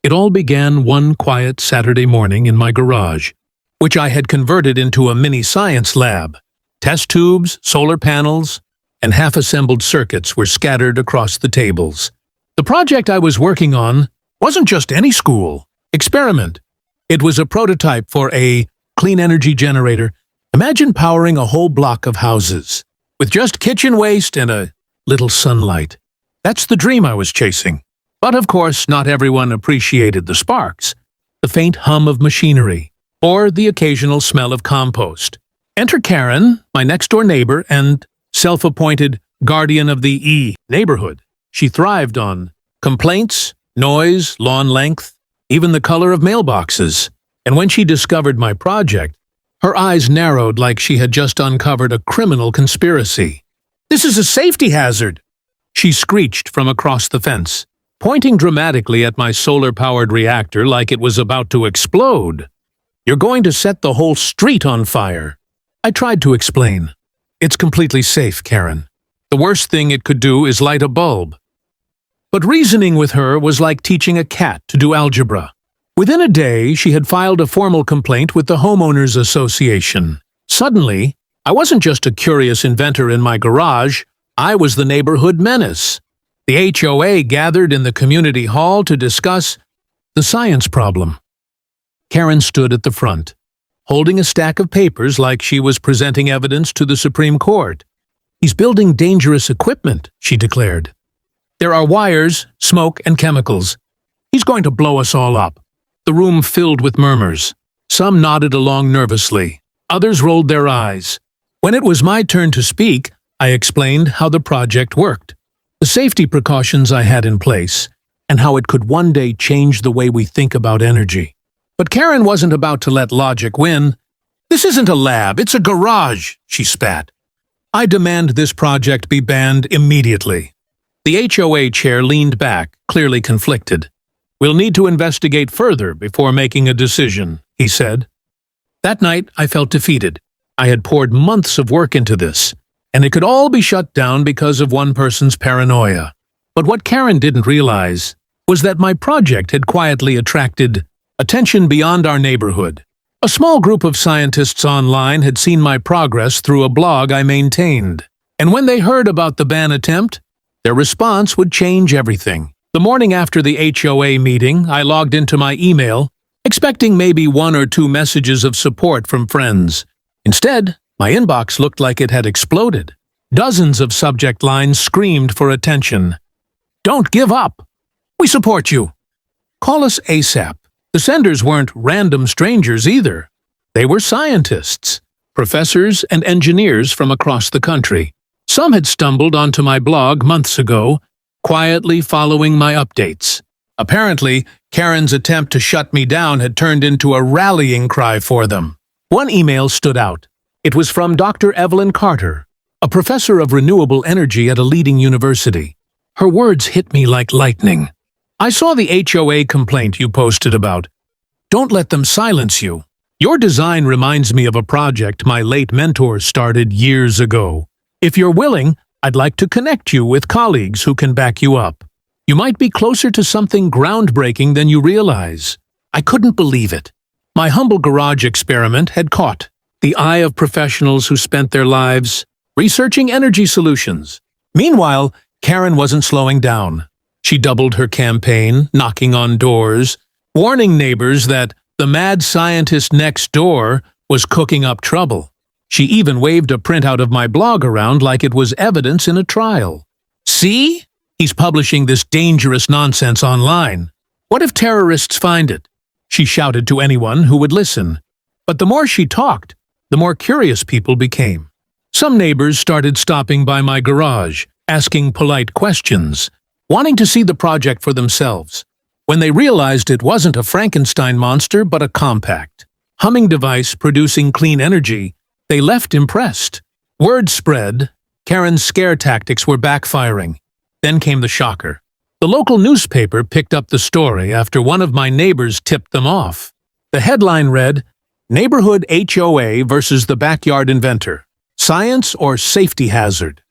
It all began one quiet Saturday morning in my garage, which I had converted into a mini science lab. Test tubes, solar panels, and half-assembled circuits were scattered across the tables. The project I was working on wasn't just any school experiment. It was a prototype for a clean energy generator. Imagine powering a whole block of houses with just kitchen waste and a little sunlight. That's the dream I was chasing. But of course, not everyone appreciated the sparks, the faint hum of machinery, or the occasional smell of compost. Enter Karen, my next-door neighbor and self-appointed guardian of the neighborhood. She thrived on complaints, noise, lawn length, even the color of mailboxes. And when she discovered my project, her eyes narrowed like she had just uncovered a criminal conspiracy. "This is a safety hazard!" she screeched from across the fence, pointing dramatically at my solar-powered reactor like it was about to explode. "You're going to set the whole street on fire." I tried to explain. "It's completely safe, Karen. The worst thing it could do is light a bulb." But reasoning with her was like teaching a cat to do algebra. Within a day, she had filed a formal complaint with the Homeowners Association. Suddenly, I wasn't just a curious inventor in my garage, I was the neighborhood menace. The HOA gathered in the community hall to discuss the science problem. Karen stood at the front, holding a stack of papers like she was presenting evidence to the Supreme Court. "He's building dangerous equipment," she declared. "There are wires, smoke, and chemicals. He's going to blow us all up." The room filled with murmurs. Some nodded along nervously. Others rolled their eyes. When it was my turn to speak, I explained how the project worked, the safety precautions I had in place, and how it could one day change the way we think about energy. But Karen wasn't about to let logic win. "This isn't a lab, it's a garage," she spat. "I demand this project be banned immediately." The HOA chair leaned back, clearly conflicted. "We'll need to investigate further before making a decision," he said. That night, I felt defeated. I had poured months of work into this, and it could all be shut down because of one person's paranoia. But what Karen didn't realize was that my project had quietly attracted attention beyond our neighborhood. A small group of scientists online had seen my progress through a blog I maintained, and when they heard about the ban attempt, their response would change everything. The morning after the HOA meeting, I logged into my email, expecting maybe 1 or 2 messages of support from friends. Instead, my inbox looked like it had exploded. Dozens of subject lines screamed for attention. "Don't give up! We support you! Call us ASAP!" The senders weren't random strangers either. They were scientists, professors and engineers from across the country. Some had stumbled onto my blog months ago, quietly following my updates. Apparently, Karen's attempt to shut me down had turned into a rallying cry for them. One email stood out. It was from Dr. Evelyn Carter, a professor of renewable energy at a leading university. Her words hit me like lightning. "I saw the HOA complaint you posted about. Don't let them silence you. Your design reminds me of a project my late mentor started years ago. If you're willing, I'd like to connect you with colleagues who can back you up. You might be closer to something groundbreaking than you realize." I couldn't believe it. My humble garage experiment had caught the eye of professionals who spent their lives researching energy solutions. Meanwhile, Karen wasn't slowing down. She doubled her campaign, knocking on doors, warning neighbors that the mad scientist next door was cooking up trouble. She even waved a printout of my blog around like it was evidence in a trial. "See? He's publishing this dangerous nonsense online. What if terrorists find it?" she shouted to anyone who would listen. But the more she talked, the more curious people became. Some neighbors started stopping by my garage, asking polite questions, wanting to see the project for themselves. When they realized it wasn't a Frankenstein monster but a compact, humming device producing clean energy, they left impressed. Word spread. Karen's scare tactics were backfiring. Then came the shocker. The local newspaper picked up the story after one of my neighbors tipped them off. The headline read, "Neighborhood HOA versus the Backyard Inventor. Science or Safety Hazard."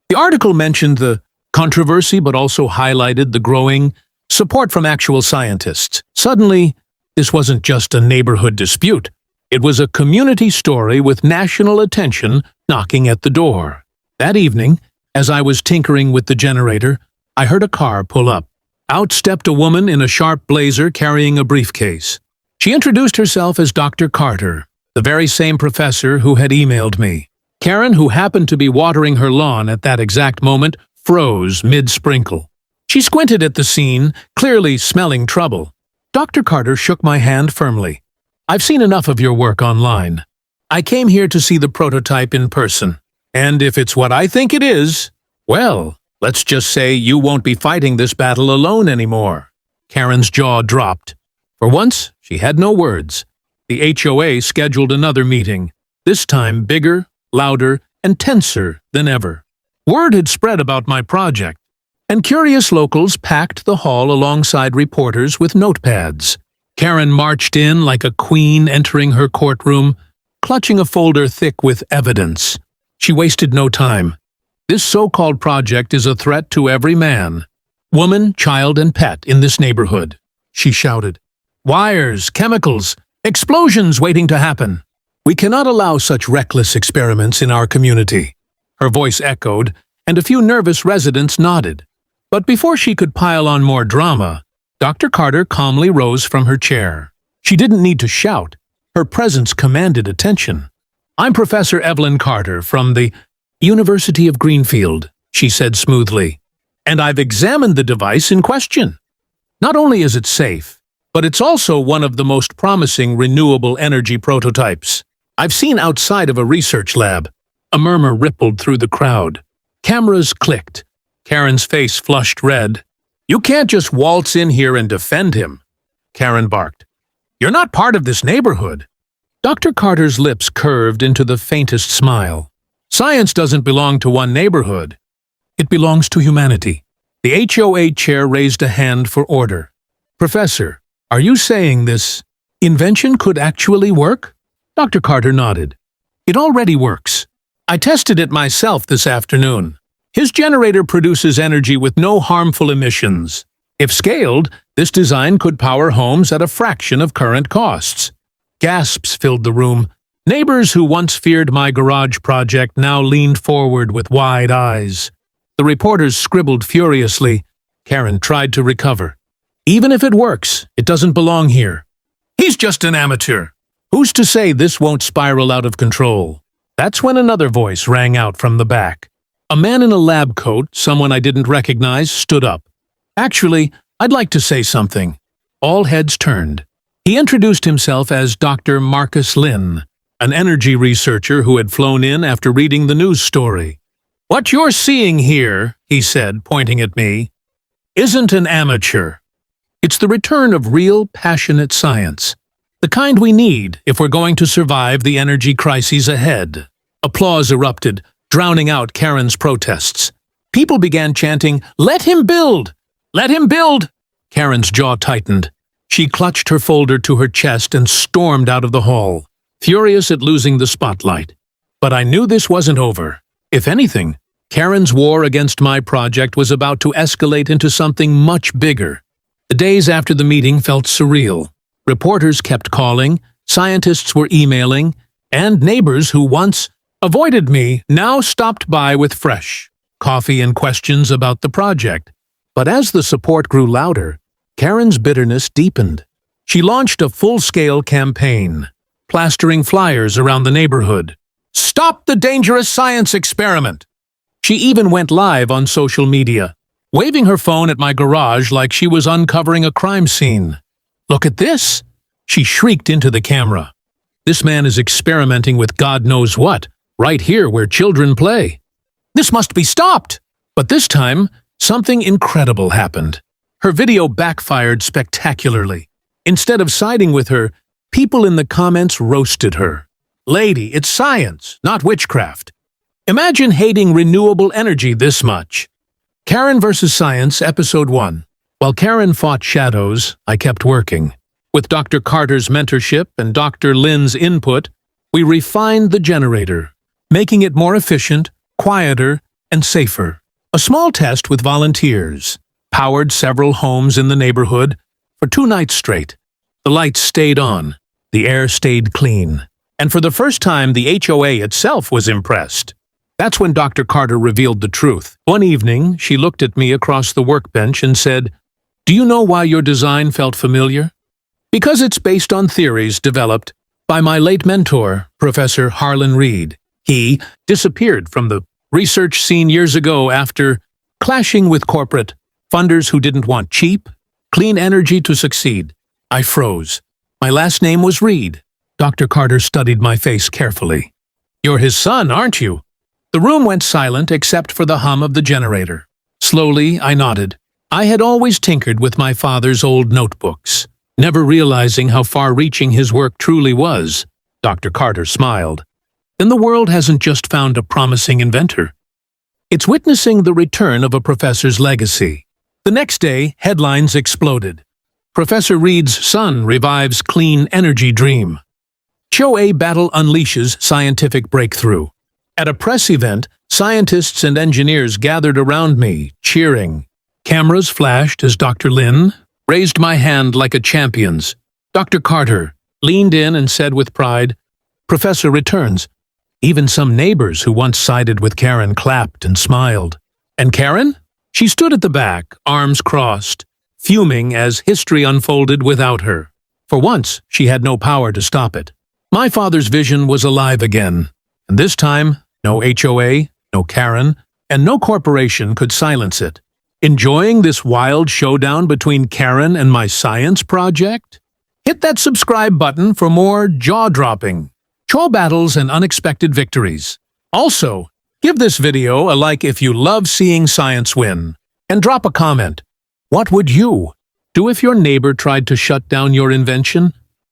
The article mentioned the controversy but also highlighted the growing support from actual scientists. Suddenly, this wasn't just a neighborhood dispute. It was a community story with national attention knocking at the door. That evening, as I was tinkering with the generator, I heard a car pull up. Out stepped a woman in a sharp blazer carrying a briefcase. She introduced herself as Dr. Carter, the very same professor who had emailed me. Karen, who happened to be watering her lawn at that exact moment, froze mid-sprinkle. She squinted at the scene, clearly smelling trouble. Dr. Carter shook my hand firmly. "I've seen enough of your work online. I came here to see the prototype in person. And if it's what I think it is, well, let's just say you won't be fighting this battle alone anymore." Karen's jaw dropped. For once, she had no words. The HOA scheduled another meeting, this time bigger, louder, and tenser than ever. Word had spread about my project, and curious locals packed the hall alongside reporters with notepads. Karen marched in like a queen entering her courtroom, clutching a folder thick with evidence. She wasted no time. "This so-called project is a threat to every man, woman, child, and pet in this neighborhood," she shouted. "Wires, chemicals, explosions waiting to happen. We cannot allow such reckless experiments in our community." Her voice echoed, and a few nervous residents nodded. But before she could pile on more drama, Dr. Carter calmly rose from her chair. She didn't need to shout. Her presence commanded attention. "I'm Professor Evelyn Carter from the University of Greenfield," she said smoothly, "and I've examined the device in question. Not only is it safe, but it's also one of the most promising renewable energy prototypes I've seen outside of a research lab." A murmur rippled through the crowd. Cameras clicked. Karen's face flushed red. "You can't just waltz in here and defend him," Karen barked. "You're not part of this neighborhood." Dr. Carter's lips curved into the faintest smile. "Science doesn't belong to one neighborhood. It belongs to humanity." The HOA chair raised a hand for order. "Professor, are you saying this invention could actually work?" Dr. Carter nodded. "It already works. I tested it myself this afternoon. His generator produces energy with no harmful emissions. If scaled, this design could power homes at a fraction of current costs." Gasps filled the room. Neighbors who once feared my garage project now leaned forward with wide eyes. The reporters scribbled furiously. Karen tried to recover. "Even if it works, it doesn't belong here. He's just an amateur. Who's to say this won't spiral out of control?" That's when another voice rang out from the back. A man in a lab coat, someone I didn't recognize, stood up. "Actually, I'd like to say something." All heads turned. He introduced himself as Dr. Marcus Lynn, an energy researcher who had flown in after reading the news story. "What you're seeing here," he said, pointing at me, "isn't an amateur. It's the return of real, passionate science, the kind we need if we're going to survive the energy crises ahead." Applause erupted, drowning out Karen's protests. People began chanting, "Let him build! Let him build!" Karen's jaw tightened. She clutched her folder to her chest and stormed out of the hall, furious at losing the spotlight. But I knew this wasn't over. If anything, Karen's war against my project was about to escalate into something much bigger. The days after the meeting felt surreal. Reporters kept calling, scientists were emailing, and neighbors who once avoided me now stopped by with fresh coffee and questions about the project. But as the support grew louder, Karen's bitterness deepened. She launched a full-scale campaign, plastering flyers around the neighborhood. "Stop the dangerous science experiment!" She even went live on social media, waving her phone at my garage like she was uncovering a crime scene. "Look at this!" she shrieked into the camera. "This man is experimenting with God knows what, right here where children play. This must be stopped!" But this time, something incredible happened. Her video backfired spectacularly. Instead of siding with her, people in the comments roasted her. "Lady, it's science, not witchcraft. Imagine hating renewable energy this much." Karen vs. Science, Episode 1. While Karen fought shadows, I kept working. With Dr. Carter's mentorship and Dr. Lynn's input, we refined the generator, making it more efficient, quieter, and safer. A small test with volunteers, powered several homes in the neighborhood for 2 nights straight. The lights stayed on, the air stayed clean, and for the first time the HOA itself was impressed. That's when Dr. Carter revealed the truth. One evening, she looked at me across the workbench and said, "Do you know why your design felt familiar? Because it's based on theories developed by my late mentor, Professor Harlan Reed. He disappeared from the research scene years ago after clashing with corporate funders who didn't want cheap, clean energy to succeed." I froze. My last name was Reed. Dr. Carter studied my face carefully. "You're his son, aren't you?" The room went silent except for the hum of the generator. Slowly, I nodded. I had always tinkered with my father's old notebooks, never realizing how far-reaching his work truly was. Dr. Carter smiled. "Then the world hasn't just found a promising inventor. It's witnessing the return of a professor's legacy." The next day, headlines exploded. Professor Reed's son revives clean energy dream. HOA battle unleashes scientific breakthrough. At a press event, scientists and engineers gathered around me, cheering. Cameras flashed as Dr. Lin raised my hand like a champion's. Dr. Carter leaned in and said with pride, "Professor returns." Even some neighbors who once sided with Karen clapped and smiled. And Karen? She stood at the back, arms crossed, fuming as history unfolded without her. For once, she had no power to stop it. My father's vision was alive again, and this time, no HOA, no Karen, and no corporation could silence it. Enjoying this wild showdown between Karen and my science project? Hit that subscribe button for more jaw-dropping HOA battles and unexpected victories. Also, give this video a like if you love seeing science win, and drop a comment. What would you do if your neighbor tried to shut down your invention?